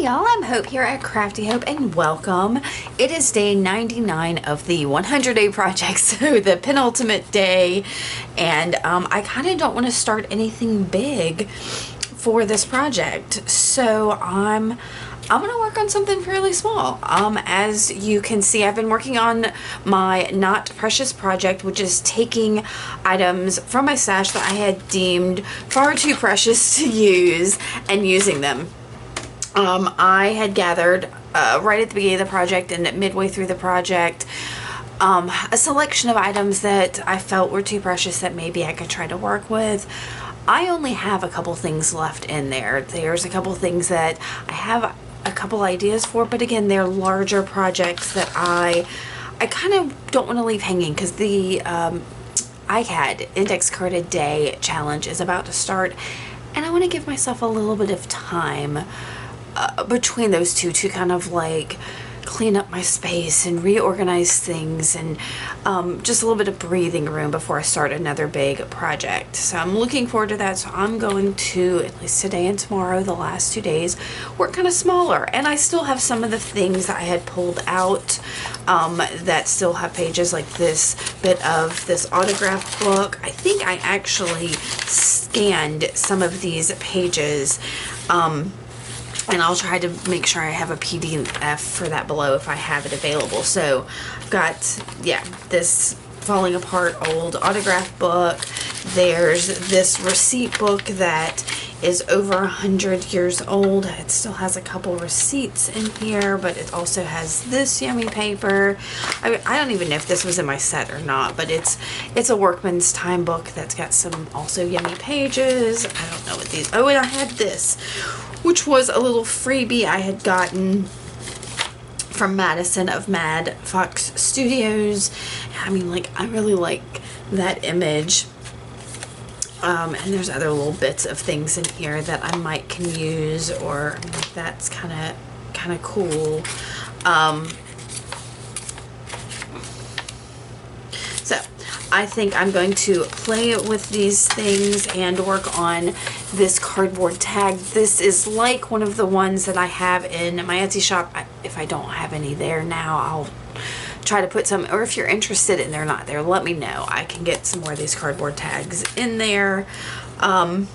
Hey y'all, I'm Hope here at Crafty Hope and welcome. It is day 99 of the 100-day project, so the penultimate day, and I kind of don't want to start anything big for this project, so I'm gonna work on something fairly small. As you can see, I've been working on my Not Precious project, which is taking items from my stash that I had deemed far too precious to use and using them. I had gathered right at the beginning of the project and midway through the project a selection of items that I felt were too precious that maybe I could try to work with. I only have a couple things left in there. There's a couple things that I have a couple ideas for, but again, they're larger projects that I kind of don't want to leave hanging because the ICAD Index Card a Day challenge is about to start, and I want to give myself a little bit of time between those two to kind of like clean up my space and reorganize things and just a little bit of breathing room before I start another big project. So I'm looking forward to that. So I'm going to, at least today and tomorrow, the last 2 days, work kind of smaller. And I still have some of the things that I had pulled out that still have pages, like this bit of this autograph book. I think I actually scanned some of these pages. And I'll try to make sure I have a PDF for that below if I have it available. So I've got, yeah, this falling apart old autograph book. There's this receipt book that is over 100 years old. It still has a couple receipts in here, but it also has this yummy paper. I don't even know if this was in my set or not, but it's a workman's time book that's got some also yummy pages. I don't know what these, oh, and I had this, which was a little freebie I had gotten from Madison of Mad Fox Studios. I mean, like, I really like that image. And there's other little bits of things in here that I might can use, or I mean, like, that's kind of cool. So I think I'm going to play with these things and work on this cardboard tag. This is like one of the ones that I have in my Etsy shop. If I don't have any there now, I'll try to put some, or if you're interested and they're not there, let me know. I can get some more of these cardboard tags in there. But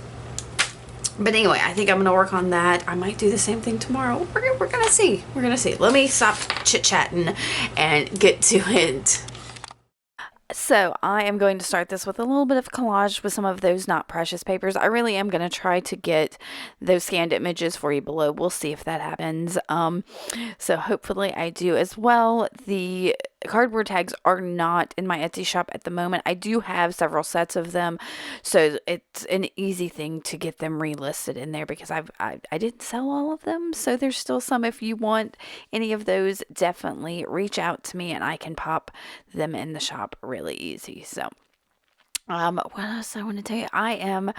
anyway, I think I'm going to work on that. I might do the same thing tomorrow. We're going to see. We're going to see. Let me stop chit-chatting and get to it. So I am going to start this with a little bit of collage with some of those Not Precious papers. I really am going to try to get those scanned images for you below. We'll see if that happens. So hopefully I do as well. The cardboard tags are not in my Etsy shop at the moment. I do have several sets of them, so it's an easy thing to get them relisted in there because I didn't sell all of them, so there's still some. If you want any of those, definitely reach out to me and I can pop them in the shop really easy. So what else I want to tell you? I am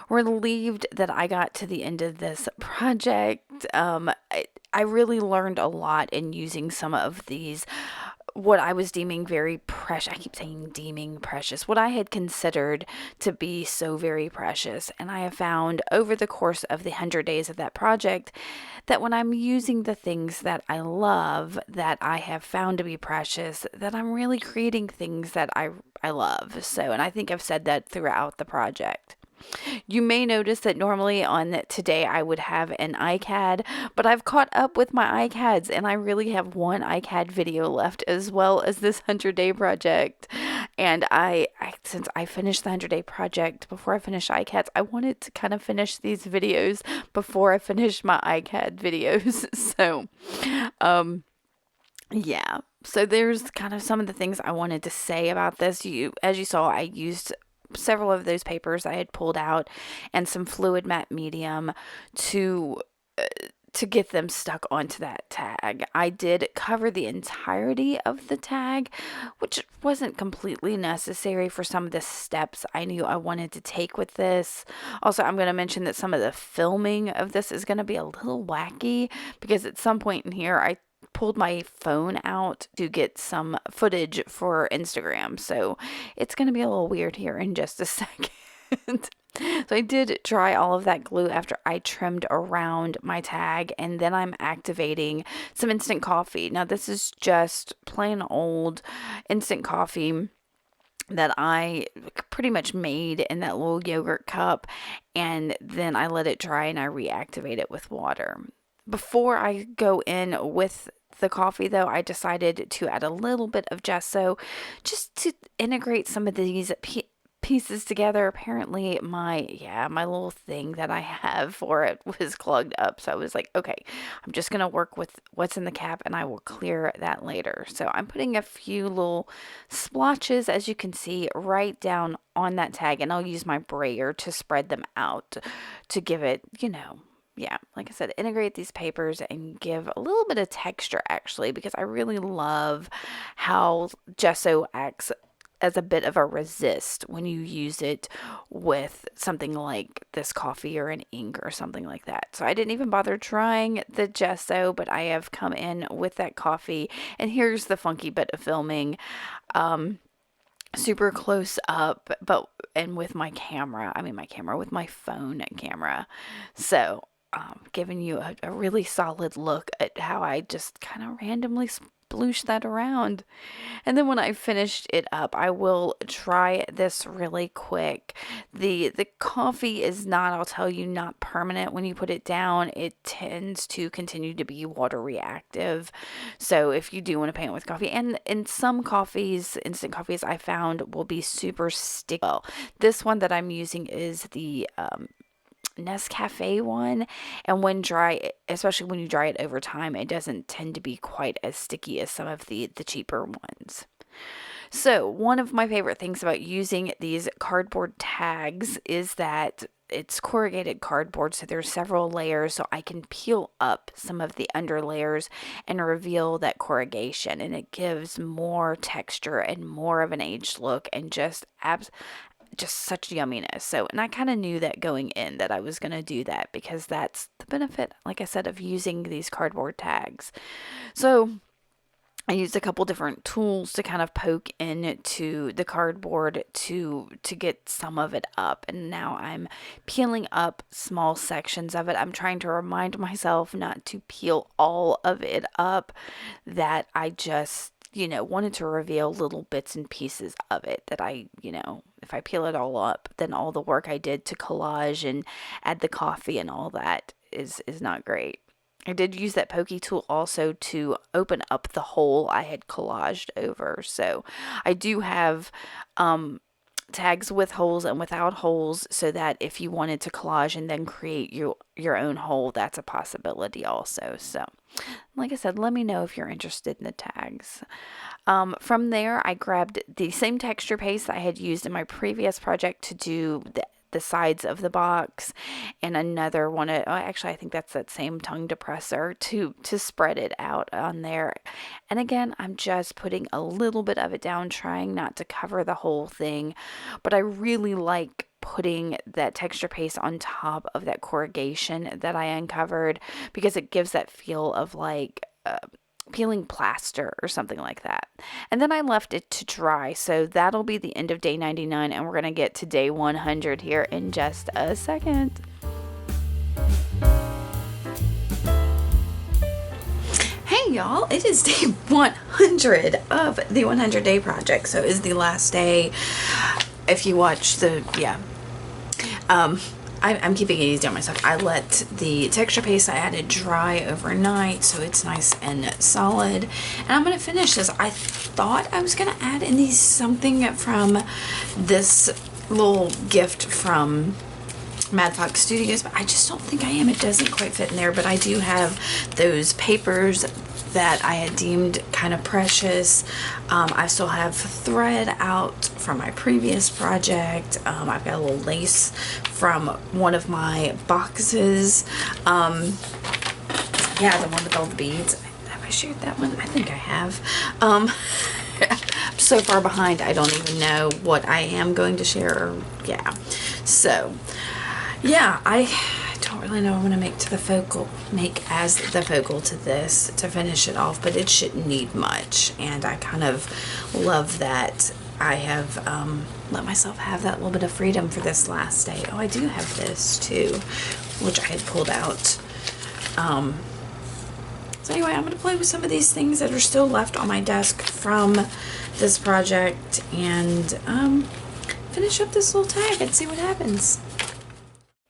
relieved that I got to the end of this project. I really learned a lot in using some of these, what I was deeming very precious. I keep saying deeming precious. What I had considered to be so very precious. And I have found over the course of the 100 days of that project that when I'm using the things that I love, that I have found to be precious, that I'm really creating things that I love. So, and I think I've said that throughout the project. You may notice that normally on today I would have an iCAD, but I've caught up with my iCADs and I really have one iCAD video left, as well as this 100-day project. And I since I finished the 100-day project before I finished iCADs, I wanted to kind of finish these videos before I finish my iCAD videos. So, yeah. So there's kind of some of the things I wanted to say about this. As you saw, I used several of those papers I had pulled out and some fluid matte medium to get them stuck onto that tag. I did cover the entirety of the tag, which wasn't completely necessary for some of the steps I knew I wanted to take with this. Also, I'm going to mention that some of the filming of this is going to be a little wacky because at some point in here I pulled my phone out to get some footage for Instagram. So it's going to be a little weird here in just a second. So I did dry all of that glue after I trimmed around my tag, and then I'm activating some instant coffee. Now this is just plain old instant coffee that I pretty much made in that little yogurt cup, and then I let it dry and I reactivate it with water. Before I go in with the coffee though, I decided to add a little bit of gesso just to integrate some of these pieces together. Apparently my little thing that I have for it was clogged up, so I was like, okay, I'm just gonna work with what's in the cap and I will clear that later. So I'm putting a few little splotches, as you can see, right down on that tag, and I'll use my brayer to spread them out to give it, yeah, like I said, integrate these papers and give a little bit of texture, actually, because I really love how gesso acts as a bit of a resist when you use it with something like this coffee or an ink or something like that. So I didn't even bother trying the gesso, but I have come in with that coffee, and here's the funky bit of filming. Super close up, and with my camera, with my phone camera. So giving you a really solid look at how I just kind of randomly sploosh that around. And then when I finished it up, I will try this really quick. The coffee is not, I'll tell you, not permanent. When you put it down, it tends to continue to be water reactive. So if you do want to paint with coffee, and in some coffees, instant coffees, I found will be super sticky. Well, this one that I'm using is the Nescafe one, and when dry, especially when you dry it over time, it doesn't tend to be quite as sticky as some of the cheaper ones. So one of my favorite things about using these cardboard tags is that it's corrugated cardboard, so there's several layers, so I can peel up some of the under layers and reveal that corrugation, and it gives more texture and more of an aged look, and just such yumminess. So, and I kind of knew that going in that I was going to do that, because that's the benefit, like I said, of using these cardboard tags. So I used a couple different tools to kind of poke into the cardboard to get some of it up, and now I'm peeling up small sections of it. I'm trying to remind myself not to peel all of it up, that I just wanted to reveal little bits and pieces of it, that I, if I peel it all up, then all the work I did to collage and add the coffee and all that is not great. I did use that pokey tool also to open up the hole I had collaged over. So I do have tags with holes and without holes, so that if you wanted to collage and then create your own hole, that's a possibility also. So like I said, let me know if you're interested in the tags. From there, I grabbed the same texture paste I had used in my previous project to do the sides of the box, and another one, actually I think that's that same tongue depressor to spread it out on there. And again, I'm just putting a little bit of it down, trying not to cover the whole thing, but I really like putting that texture paste on top of that corrugation that I uncovered, because it gives that feel of like peeling plaster or something like that. And then I left it to dry, so that'll be the end of day 99, and we're going to get to day 100 here in just a second. Hey y'all, it is day 100 of the 100 day project, so it is the last day. If you watch I'm keeping it easy on myself. I let the texture paste I added dry overnight, so it's nice and solid. And I'm going to finish this. I thought I was going to add in something from this little gift from Mad Fox Studios, but I just don't think I am. It doesn't quite fit in there, but I do have those papers that I had deemed kind of precious. I still have thread out from my previous project. I've got a little lace from one of my boxes. The one with all the beads. Have I shared that one? I think I have. I'm so far behind, I don't even know what I am going to share. So I don't really know what I'm going to make as the focal to this to finish it off, but it shouldn't need much. And I kind of love that I have let myself have that little bit of freedom for this last day. Oh, I do have this too, which I had pulled out. So anyway, I'm going to play with some of these things that are still left on my desk from this project and finish up this little tag and see what happens.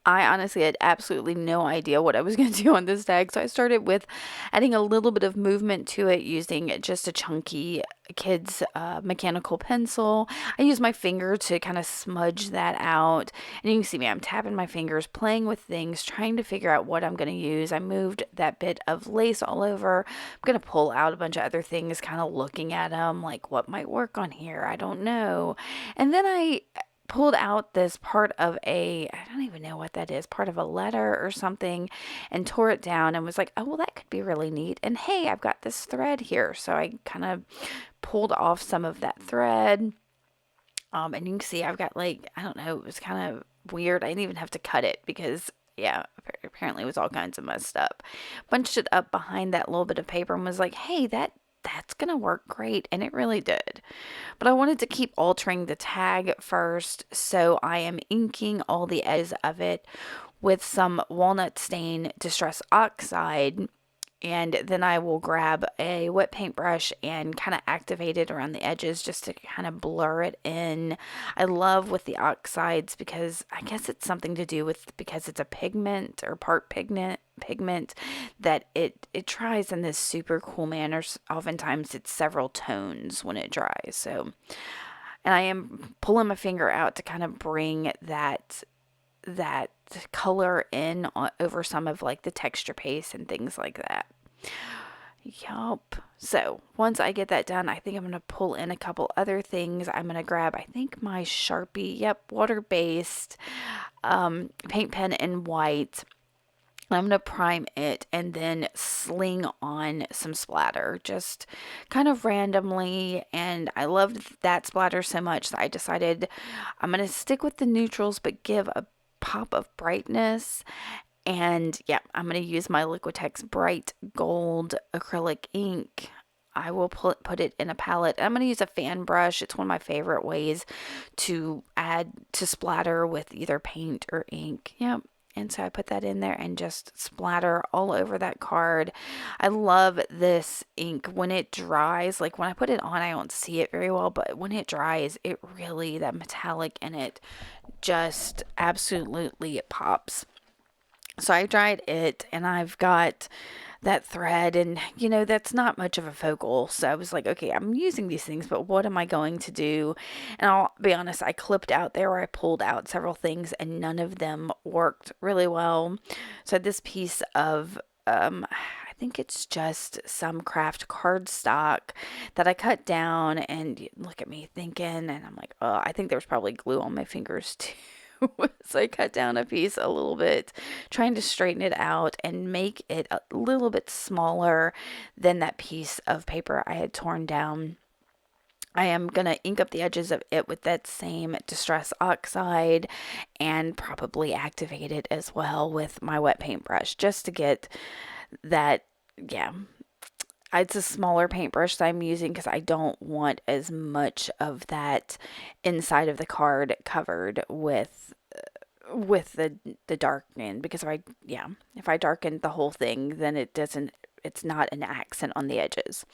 I honestly had absolutely no idea what I was going to do on this tag, so I started with adding a little bit of movement to it using just a chunky kid's mechanical pencil. I use my finger to kind of smudge that out, and you can see me, I'm tapping my fingers, playing with things, trying to figure out what I'm going to use. I moved that bit of lace all over. I'm going to pull out a bunch of other things, kind of looking at them, like what might work on here, I don't know. And then I pulled out this part of I don't even know what that is, part of a letter or something, and tore it down and was like, oh, well, that could be really neat. And hey, I've got this thread here. So I kind of pulled off some of that thread. And you can see I've got I don't know, it was kind of weird. I didn't even have to cut it because yeah, apparently it was all kinds of messed up. Bunched it up behind that little bit of paper and was like, hey, that's gonna work great, and it really did. But I wanted to keep altering the tag first, so I am inking all the edges of it with some walnut stain Distress Oxide, and then I will grab a wet paintbrush and kind of activate it around the edges just to kind of blur it in. I love with the oxides because I guess it's something to do with because it's a pigment or part pigment that it dries in this super cool manner. Oftentimes it's several tones when it dries. So, and I am pulling my finger out to kind of bring that color in over some of the texture paste and things like that. Yup. So once I get that done, I think I'm going to pull in a couple other things. I'm going to grab, I think, my Sharpie, water-based paint pen in white. I'm going to prime it and then sling on some splatter just kind of randomly, and I loved that splatter so much that I decided I'm going to stick with the neutrals but give a pop of brightness. And yeah, I'm going to use my Liquitex Bright Gold acrylic ink. I will put it in a palette. I'm going to use a fan brush. It's one of my favorite ways to add to splatter with either paint or ink. Yep. And so I put that in there and just splatter all over that card. I love this ink when it dries. When I put it on, I don't see it very well, but when it dries, it really, that metallic in it just absolutely, it pops. So I dried it and I've got that thread, and that's not much of a focal. So I was like, okay, I'm using these things, but what am I going to do? And I'll be honest, I clipped out there where I pulled out several things and none of them worked really well. So this piece of I think it's just some craft cardstock that I cut down, and look at me thinking, and I'm like, oh, I think there was probably glue on my fingers too. So I cut down a piece a little bit, trying to straighten it out and make it a little bit smaller than that piece of paper I had torn down. I am going to ink up the edges of it with that same Distress Oxide and probably activate it as well with my wet paintbrush just to get that, yeah. It's a smaller paintbrush that I'm using because I don't want as much of that inside of the card covered with the darkening, because if I darken the whole thing, then it's not an accent on the edges.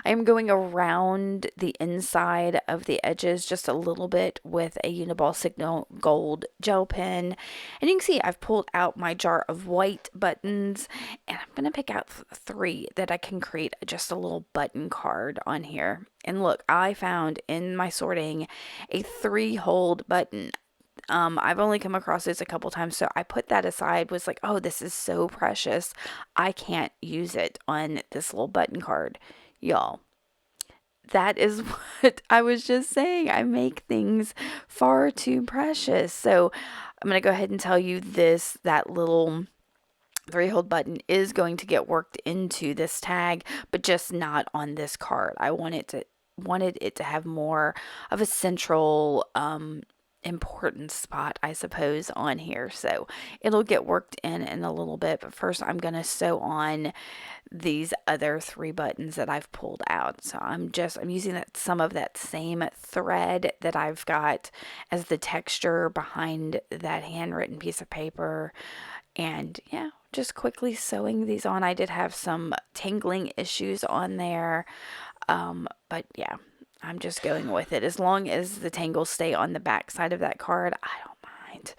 I am going around the inside of the edges just a little bit with a Uniball Signal Gold gel pen. And you can see I've pulled out my jar of white buttons, and I'm going to pick out 3 that I can create just a little button card on here. And look, I found in my sorting a 3-hole button. I've only come across this a couple times, so I put that aside, was like, oh, this is so precious. I can't use it on this little button card. Y'all, that is what I was just saying. I make things far too precious. So I'm going to go ahead and tell you that little 3-hole button is going to get worked into this tag, but just not on this card. I wanted it to have more of a central, important spot, I suppose, on here. So it'll get worked in a little bit, but first I'm going to sew on these other 3 buttons that I've pulled out. So I'm using some of that same thread that I've got as the texture behind that handwritten piece of paper. And yeah, just quickly sewing these on. I did have some tangling issues on there. But yeah, I'm just going with it. As long as the tangles stay on the back side of that card, I don't mind.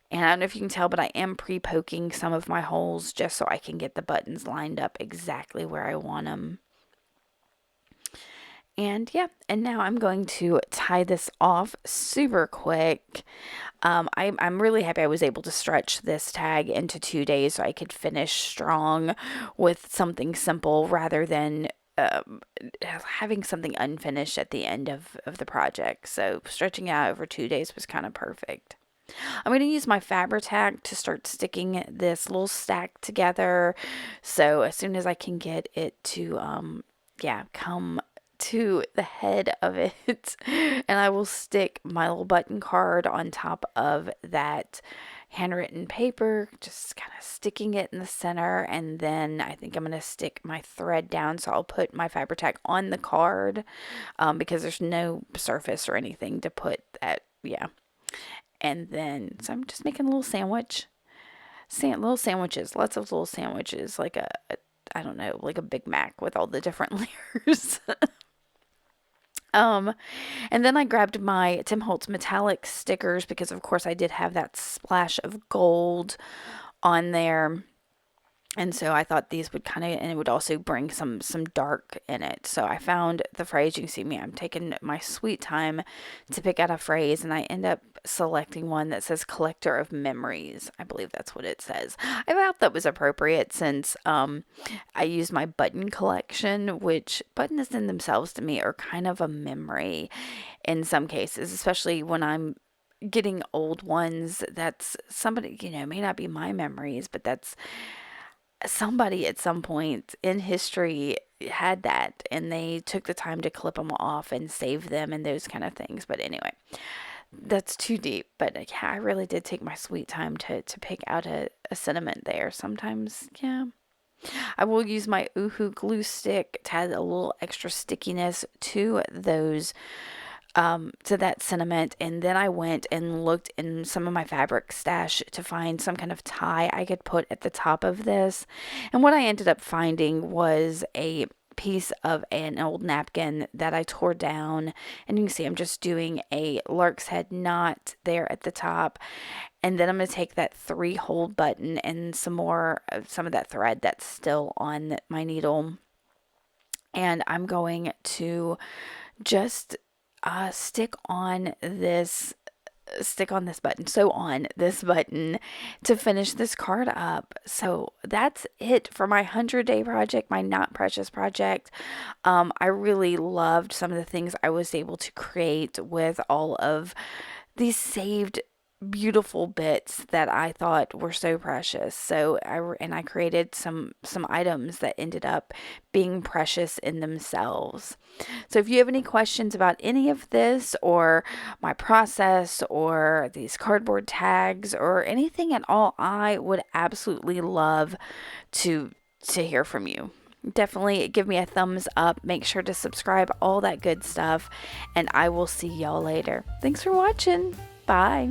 And I don't know if you can tell, but I am pre-poking some of my holes just so I can get the buttons lined up exactly where I want them. And yeah, and now I'm going to tie this off super quick. I'm really happy I was able to stretch this tag into 2 days so I could finish strong with something simple rather than having something unfinished at the end of the project. So stretching out over 2 days was kind of perfect. I'm going to use my Fabri-Tac to start sticking this little stack together. So as soon as I can get it to, come to the head of it, and I will stick my little button card on top of that handwritten paper, just kind of sticking it in the center, and then I think I'm going to stick my thread down. So I'll put my Fabri-Tac on the card because there's no surface or anything to put that, and then, so I'm just making a little sandwich. Little sandwiches, lots of little sandwiches, like I don't know, like a Big Mac with all the different layers. And then I grabbed my Tim Holtz metallic stickers because, of course, I did have that splash of gold on there. And so I thought these would and it would also bring some dark in it. So I found the phrase. You can see me, I'm taking my sweet time to pick out a phrase, and I end up selecting one that says collector of memories. I believe that's what it says. I thought that was appropriate since I used my button collection, which buttons in themselves to me are kind of a memory in some cases, especially when I'm getting old ones. That's somebody, may not be my memories, but that's somebody at some point in history had that, and they took the time to clip them off and save them and those kind of things. But anyway, that's too deep. But yeah, I really did take my sweet time to pick out a sentiment there. Sometimes, I will use my Oohoo glue stick to add a little extra stickiness to those to that sentiment. And then I went and looked in some of my fabric stash to find some kind of tie I could put at the top of this. And what I ended up finding was a piece of an old napkin that I tore down, and you can see I'm just doing a lark's head knot there at the top. And then I'm going to take that 3-hole button and some of that thread that's still on my needle, and I'm going to just stick on this button to finish this card up. So that's it for my 100-day project, my Not Precious project. I really loved some of the things I was able to create with all of these saved beautiful bits that I thought were so precious. So I created some items that ended up being precious in themselves. So if you have any questions about any of this, or my process, or these cardboard tags, or anything at all, I would absolutely love to hear from you. Definitely give me a thumbs up. Make sure to subscribe, all that good stuff, and I will see y'all later. Thanks for watching. Bye.